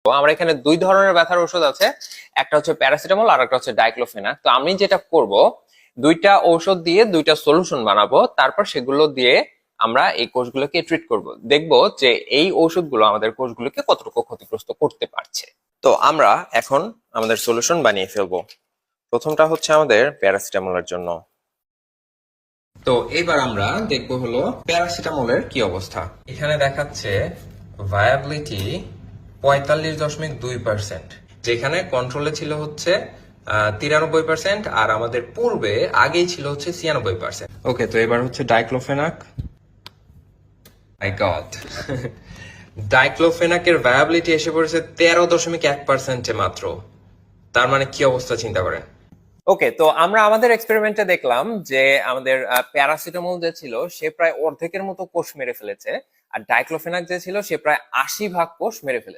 তো আমরা এখানে দুই ধরনের ব্যথার ওষুধ আছে, একটা হচ্ছে প্যারাসিটামল আর একটা হচ্ছে ডাইক্লোফেনাক। তো আমি যেটা করব, দুইটা ঔষধ দিয়ে দুইটা সলিউশন বানাবো, তারপর সেগুলো দিয়ে আমরা এই কোষগুলোকে ট্রিট করব, দেখবো যে এই ওষুধগুলো আমাদের কোষগুলোকে কতটুকু ক্ষতিগ্রস্ত করতে পারছে। তো আমরা এখন আমাদের সলিউশন বানিয়ে ফেলবো। প্রথমটা হচ্ছে আমাদের প্যারাসিটামলের জন্য। তো এবার আমরা দেখবো হলো প্যারাসিটামলের কি অবস্থা। এখানে দেখাচ্ছে ভায়াবিলিটি 45.2%, যেখানে কন্ট্রোলে ছিল হচ্ছে 93%, আর আমাদের পূর্বে আগেই ছিল হচ্ছে 96%। ওকে, তো এবার হচ্ছে ডাইক্লোফেনাক। মাই গড, ডাইক্লোফেনাকের ভায়াবিলিটি এসে পড়েছে 13.1%-এ মাত্র। তার মানে কি অবস্থা চিন্তা করেন। ওকে, তো আমরা আমাদের এক্সপেরিমেন্টে দেখলাম যে আমাদের প্যারাসিটামল যে ছিল সে প্রায় অর্ধেকের মতো কোষ মেরে ফেলেছে, আর ডাইক্লোফেনাক যে ছিল সে প্রায় 80 ভাগ কোষ মেরে ফেলেছে।